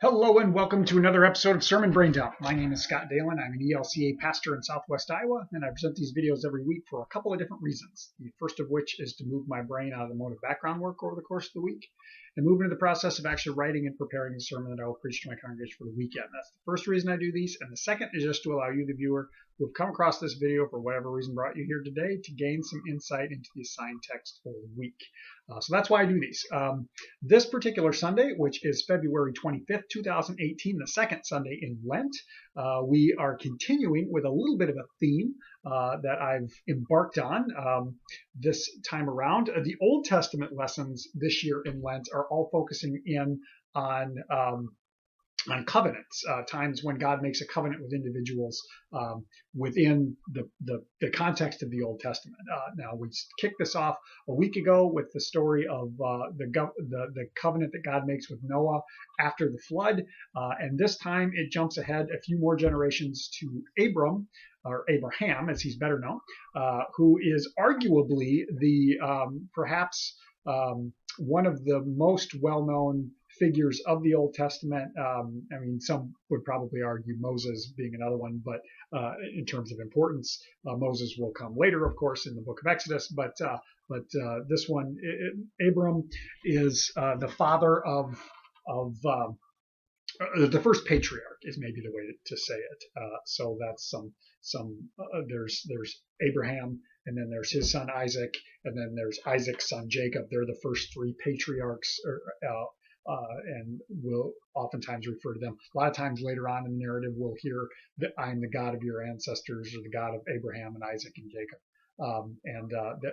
Hello and welcome to another episode of Sermon Braindump. My name is Scott Dalen. I'm an ELCA pastor in Southwest Iowa, and I present these videos every week for a couple of different reasons. The first of which is to move my brain out of the mode of background work over the course of the week and move into the process of actually writing and preparing the sermon that I will preach to my congregation for the weekend. That's the first reason I do these, and the second is just to allow you, the viewer, who have come across this video for whatever reason brought you here today, to gain some insight into the assigned text for the week. So that's why I do these. This particular Sunday, which is February 25th, 2018, the second Sunday in Lent, we are continuing with a little bit of a theme that I've embarked on this time around. The Old Testament lessons this year in Lent are all focusing in on covenants, times when God makes a covenant with individuals within the context of the Old Testament. Now, we kicked this off a week ago with the story of the covenant that God makes with Noah after the flood, and this time it jumps ahead a few more generations to Abram, or Abraham as he's better known, who is arguably the perhaps one of the most well-known figures of the Old Testament. I mean, some would probably argue Moses being another one, but in terms of importance, Moses will come later, of course, in the book of Exodus. But this one, Abram, is the father of the first patriarch, is maybe the way to say it. So that's there's Abraham, and then there's his son Isaac, and then there's Isaac's son Jacob. They're the first three patriarchs, and we'll oftentimes refer to them. A lot of times later on in the narrative, we'll hear that I'm the God of your ancestors, or the God of Abraham and Isaac and Jacob.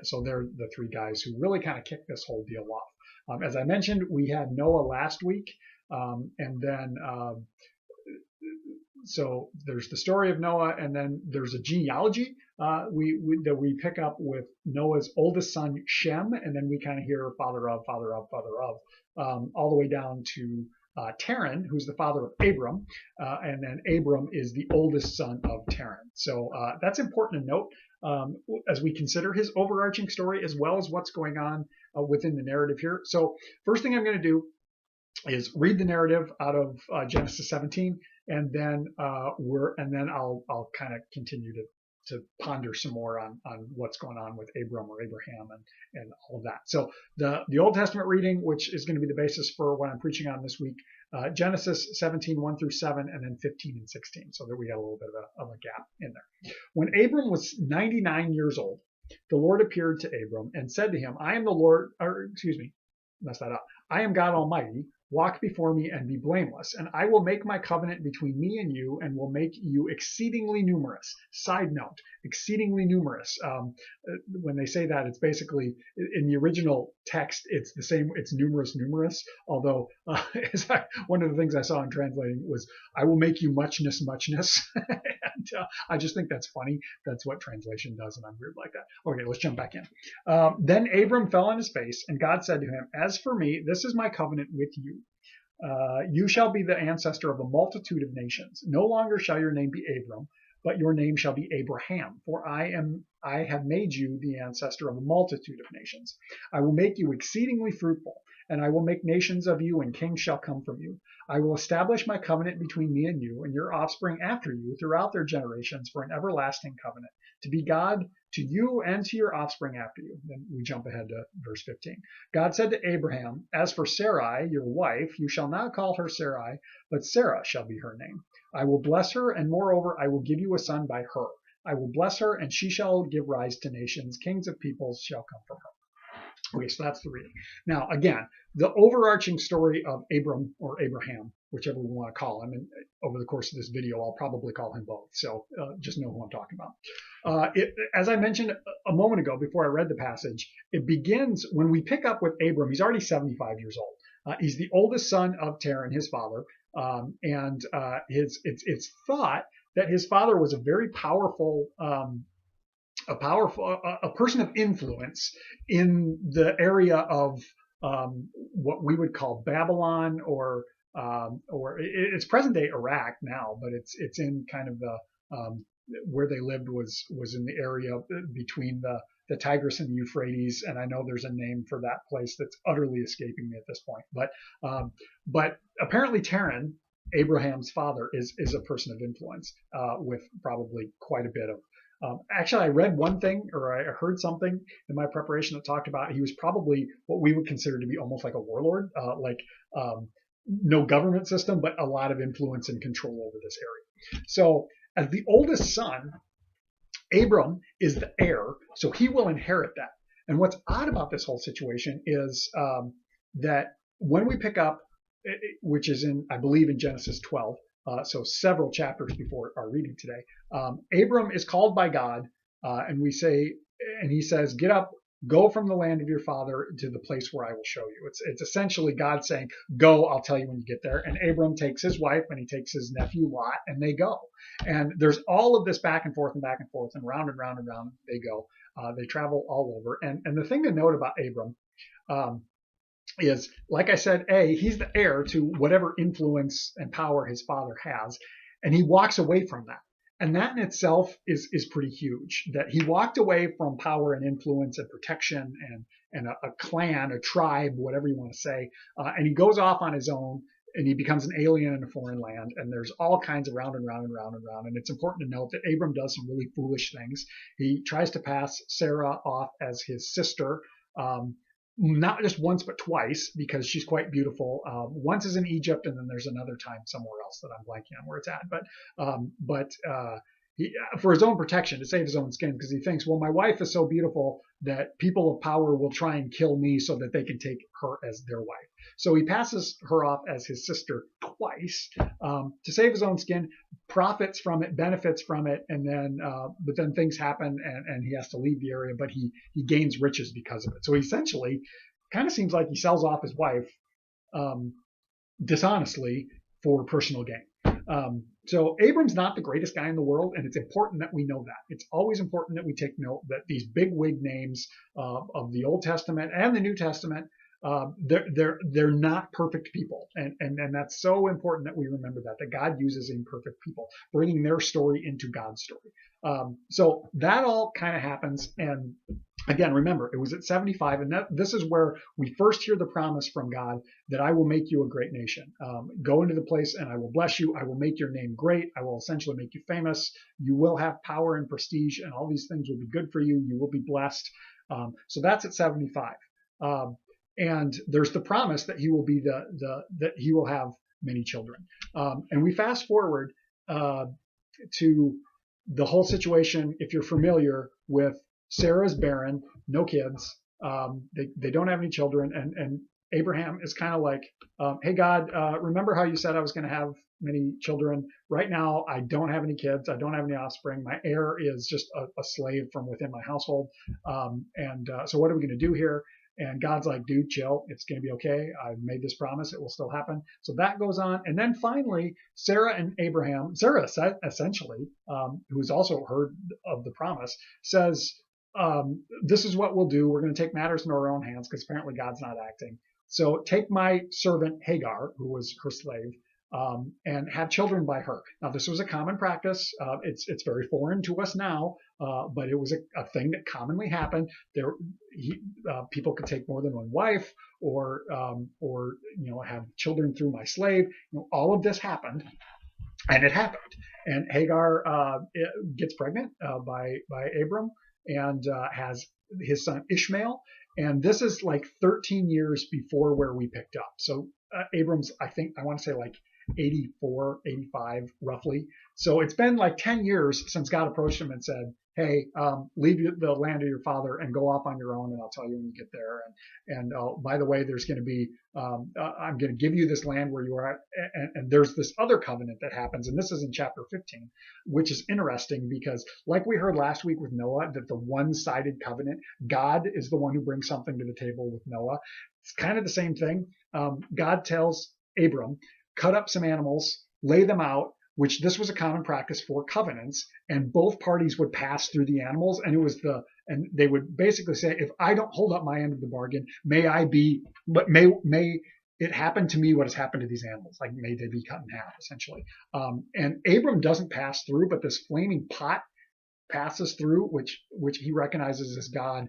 So they're the three guys who really kind of kicked this whole deal off. As I mentioned, we had Noah last week, and then so there's the story of Noah, and then there's a genealogy that we pick up with Noah's oldest son Shem, and then we kind of hear father of, all the way down to Terah, who's the father of Abram, and then Abram is the oldest son of Terah. So that's important to note as we consider his overarching story, as well as what's going on within the narrative here. So first thing I'm going to do is read the narrative out of Genesis 17, and then I'll kind of continue to ponder some more on what's going on with Abram or Abraham and all of that. So the Old Testament reading, which is going to be the basis for what I'm preaching on this week, Genesis 17, 1 through 7, and then 15 and 16, so that we got a little bit of a gap in there. When Abram was 99 years old, the Lord appeared to Abram and said to him, I am the Lord, or excuse me, mess that up. I am God Almighty. Walk before me and be blameless, and I will make my covenant between me and you, and will make you exceedingly numerous. Side note, exceedingly numerous. When they say that, it's basically, in the original text, it's the same, it's numerous, although one of the things I saw in translating was, I will make you muchness. And I just think that's funny. That's what translation does, and I'm weird like that. Okay, let's jump back in. Then Abram fell on his face, and God said to him, as for me, this is my covenant with you. You shall be the ancestor of a multitude of nations. No longer shall your name be Abram, but your name shall be Abraham, for I have made you the ancestor of a multitude of nations. I will make you exceedingly fruitful, and I will make nations of you, and kings shall come from you. I will establish my covenant between me and you, and your offspring after you, throughout their generations, for an everlasting covenant, to be God to you and to your offspring after you. Then we jump ahead to verse 15. God said to Abraham, as for Sarai, your wife, you shall not call her Sarai, but Sarah shall be her name. I will bless her, and moreover, I will give you a son by her. I will bless her, and she shall give rise to nations. Kings of peoples shall come from her. Okay, so that's the reading. Now, again, the overarching story of Abram, or Abraham, whichever we want to call him, and over the course of this video, I'll probably call him both. So just know who I'm talking about. As I mentioned a moment ago, before I read the passage, it begins when we pick up with Abram. He's already 75 years old. He's the oldest son of Terah, his father, and it's thought that his father was a very powerful a person of influence in the area of what we would call Babylon, or it's present day Iraq now, but it's in kind of the where they lived was in the area between the Tigris and the Euphrates, and I know there's a name for that place that's utterly escaping me at this point. But apparently Terran, Abraham's father, is a person of influence with probably quite a bit of. Actually, I read one thing, or I heard something in my preparation that talked about he was probably what we would consider to be almost like a warlord, no government system, but a lot of influence and control over this area. So as the oldest son, Abram is the heir, so he will inherit that. And what's odd about this whole situation is that when we pick up, which is I believe in Genesis 12, so several chapters before our reading today, Abram is called by God, and he says, get up, go from the land of your father to the place where I will show you. It's essentially God saying, go, I'll tell you when you get there. And Abram takes his wife and he takes his nephew Lot, and they go. And there's all of this back and forth and back and forth and round and round and round they go. They travel all over. And the thing to note about Abram is, like I said, he's the heir to whatever influence and power his father has, and he walks away from that. And that in itself is pretty huge, that he walked away from power and influence and protection and a clan, a tribe, whatever you want to say, and he goes off on his own, and he becomes an alien in a foreign land, and there's all kinds of round and round and round and round. And it's important to note that Abram does some really foolish things. He tries to pass Sarah off as his sister, not just once but twice, because she's quite beautiful. Once is in Egypt, and then there's another time somewhere else that I'm blanking on where it's at. But he, for his own protection, to save his own skin, because he thinks, well, my wife is so beautiful that people of power will try and kill me so that they can take her as their wife. So he passes her off as his sister twice to save his own skin, profits from it, benefits from it, and then but then things happen and he has to leave the area, but he gains riches because of it. So he essentially kind of seems like he sells off his wife dishonestly for personal gain. So Abram's not the greatest guy in the world, and it's important that we know that. It's always important that we take note that these big wig names of the Old Testament and the New Testament, they're not perfect people, and that's so important that we remember that God uses imperfect people, bringing their story into God's story. So that all kind of happens, and again, remember, it was at 75, and this is where we first hear the promise from God that I will make you a great nation. Go into the place and I will bless you. I will make your name great. I will essentially make you famous. You will have power and prestige, and all these things will be good for you. You will be blessed. So that's at 75. And there's the promise that he will be that he will have many children. And we fast forward to the whole situation. If you're familiar with Sarah's barren, no kids. They don't have any children, and Abraham is kind of like, hey God, remember how you said I was going to have many children? Right now, I don't have any kids. I don't have any offspring. My heir is just a slave from within my household. So what are we going to do here? And God's like, dude, chill. It's going to be okay. I've made this promise. It will still happen. So that goes on. And then finally, Sarah and Abraham, Sarah essentially, who's also heard of the promise, says, this is what we'll do. We're going to take matters into our own hands because apparently God's not acting. So take my servant Hagar, who was her slave, and have children by her. Now, this was a common practice. It's very foreign to us now, but it was a thing that commonly happened. People could take more than one wife, or have children through my slave. All of this happened, and it happened. And Hagar gets pregnant by Abram and has his son Ishmael. And this is like 13 years before where we picked up. So Abram's, I want to say like 84, 85 roughly. So it's been like 10 years since God approached him and said, hey, leave the land of your father and go off on your own, and I'll tell you when you get there. And by the way, there's going to be, I'm going to give you this land where you are at. And there's this other covenant that happens, and this is in chapter 15, which is interesting because, like we heard last week with Noah, that the one-sided covenant, God is the one who brings something to the table with Noah. It's kind of the same thing. God tells Abram, cut up some animals, lay them out, which this was a common practice for covenants, and both parties would pass through the animals, and they would basically say, if I don't hold up my end of the bargain, may it happen to me what has happened to these animals, like may they be cut in half, essentially. And Abram doesn't pass through, but this flaming pot passes through, which he recognizes as God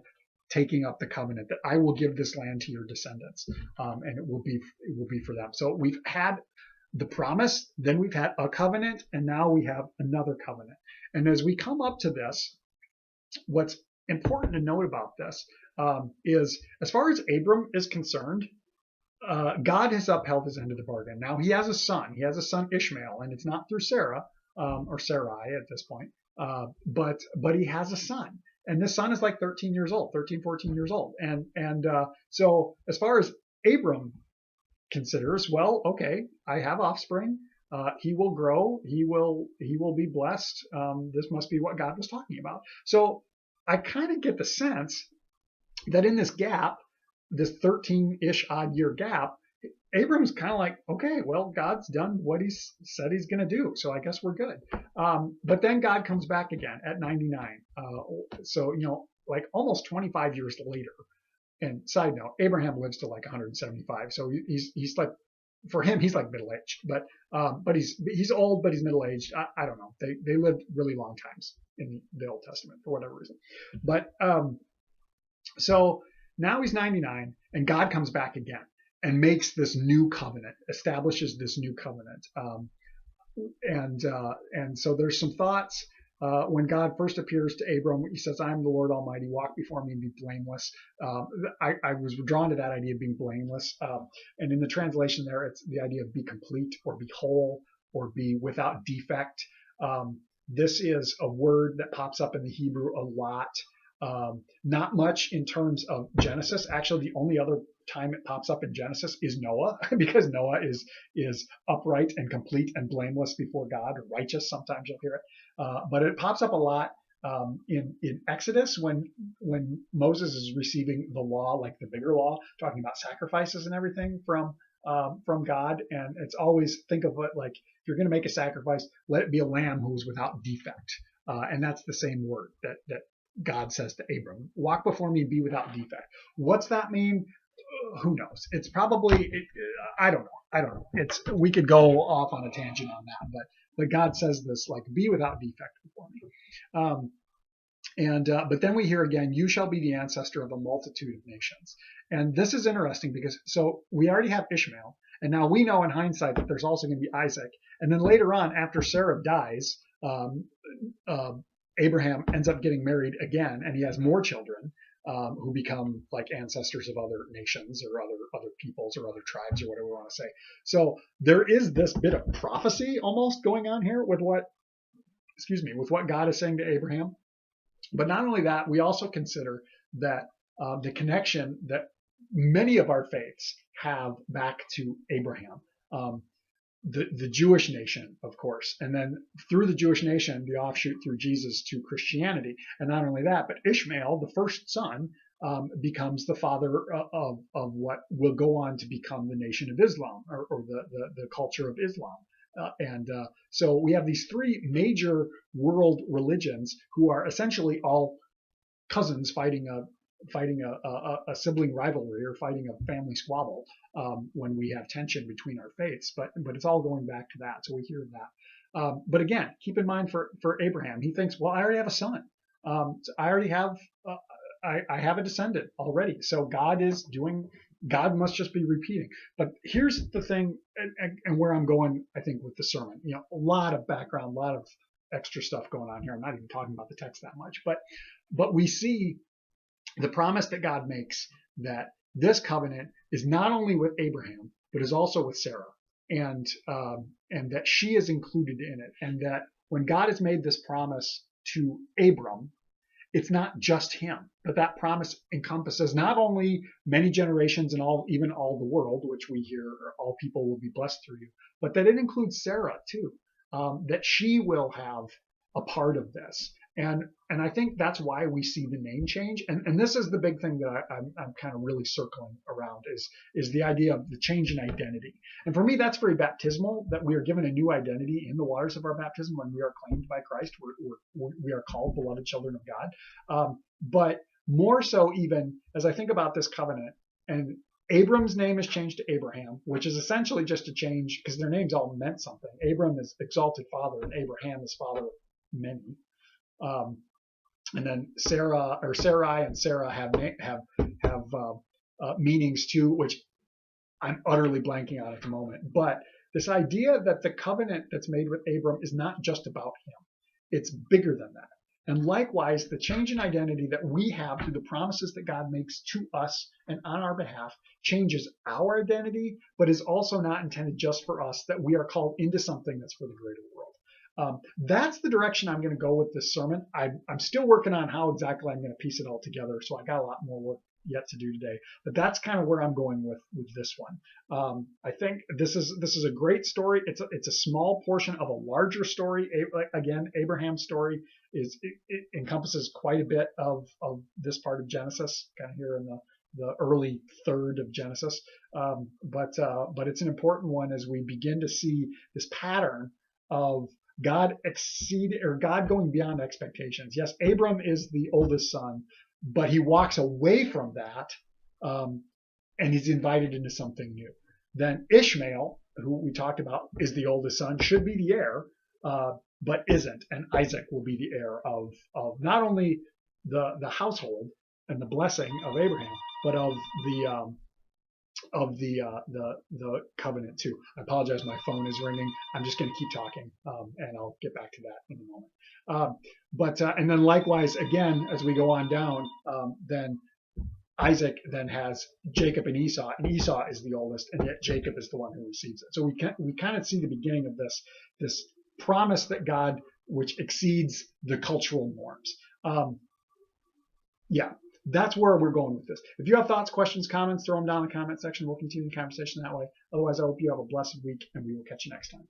taking up the covenant that I will give this land to your descendants, and it will be for them. So we've had the promise, then we've had a covenant, and now we have another covenant. And as we come up to this, what's important to note about this is, as far as Abram is concerned, God has upheld his end of the bargain. Now he has a son. He has a son Ishmael, and it's not through Sarah or Sarai at this point, but he has a son. And this son is like 13 years old, 13, 14 years old. And so as far as Abram considers, well, okay, I have offspring. He will grow. He will be blessed. This must be what God was talking about. So I kind of get the sense that in this gap, this 13-ish odd year gap, Abram's kind of like, okay, well, God's done what he said he's going to do, so I guess we're good. But then God comes back again at 99. So, like almost 25 years later. And side note, Abraham lives to like 175. So he's like, for him, he's like middle-aged. But he's old, but he's middle-aged. I don't know. They lived really long times in the Old Testament for whatever reason. But so now he's 99, and God comes back again and makes this new covenant, establishes this new covenant. And so there's some thoughts. When God first appears to Abram, he says, I am the Lord Almighty, walk before me and be blameless. I was drawn to that idea of being blameless. And in the translation there, it's the idea of be complete or be whole or be without defect. This is a word that pops up in the Hebrew a lot. Not much in terms of Genesis. Actually, the only other time it pops up in Genesis is Noah, because Noah is upright and complete and blameless before God, or righteous. Sometimes you'll hear it, but it pops up a lot in Exodus when Moses is receiving the law, like the bigger law, talking about sacrifices and everything from God. And it's always, think of it like, if you're going to make a sacrifice, let it be a lamb who is without defect, and that's the same word that God says to Abram, walk before me and be without defect. What's that mean? Who knows? It's probably, I don't know. We could go off on a tangent on that, but God says this, like, be without defect before me. But then we hear again, you shall be the ancestor of a multitude of nations. And this is interesting because, so we already have Ishmael, and now we know in hindsight that there's also going to be Isaac. And then later on, after Sarah dies, Abraham ends up getting married again, and he has more children who become like ancestors of other nations or other peoples or other tribes or whatever we want to say. So there is this bit of prophecy almost going on here with what God is saying to Abraham. But not only that, we also consider that the connection that many of our faiths have back to Abraham. The Jewish nation, of course, and then through the Jewish nation, the offshoot through Jesus to Christianity. And not only that, but Ishmael, the first son, becomes the father of what will go on to become the nation of Islam, or the culture of Islam. So we have these three major world religions who are essentially all cousins fighting a sibling rivalry or fighting a family squabble when we have tension between our faiths. But it's all going back to that. So we hear that. But again, keep in mind for Abraham, he thinks, well, I already have a son. So I already have I have a descendant already. So God must just be repeating. But here's the thing, and where I'm going, I think, with the sermon. A lot of background, a lot of extra stuff going on here. I'm not even talking about the text that much, but we see the promise that God makes that this covenant is not only with Abraham, but is also with Sarah, and that she is included in it, and that when God has made this promise to Abram, it's not just him, but that promise encompasses not only many generations and even all the world, which we hear, all people will be blessed through you, but that it includes Sarah too, that she will have a part of this. And I think that's why we see the name change. And this is the big thing that I'm kind of really circling around is the idea of the change in identity. And for me, that's very baptismal, that we are given a new identity in the waters of our baptism when we are claimed by Christ. We are called beloved children of God. But more so even as I think about this covenant, and Abram's name is changed to Abraham, which is essentially just a change because their names all meant something. Abram is exalted father and Abraham is father of many. and then Sarai and Sarah have meanings too, which I'm utterly blanking on at the moment. But this idea that the covenant that's made with Abram is not just about him. It's bigger than that. And likewise, the change in identity that we have through the promises that God makes to us and on our behalf changes our identity, but is also not intended just for us, that we are called into something that's for the greater world. That's the direction I'm going to go with this sermon. I'm still working on how exactly I'm going to piece it all together, so I got a lot more work yet to do today. But that's kind of where I'm going with this one. I think this is a great story. It's a small portion of a larger story. Again, Abraham's story it encompasses quite a bit of this part of Genesis, kind of here in the early third of Genesis. But it's an important one as we begin to see this pattern of God going beyond expectations. Yes, Abram is the oldest son, but he walks away from that, and he's invited into something new. Then Ishmael, who we talked about, is the oldest son, should be the heir, but isn't, and Isaac will be the heir of not only the household and the blessing of Abraham, but of the covenant too. I apologize, my phone is ringing. I'm just going to keep talking, and I'll get back to that in a moment. And then likewise, again, as we go on down, then Isaac then has Jacob and Esau is the oldest, and yet Jacob is the one who receives it. So we kind of see the beginning of this promise that God, which exceeds the cultural norms. That's where we're going with this. If you have thoughts, questions, comments, throw them down in the comment section. We'll continue the conversation that way. Otherwise, I hope you have a blessed week, and we will catch you next time.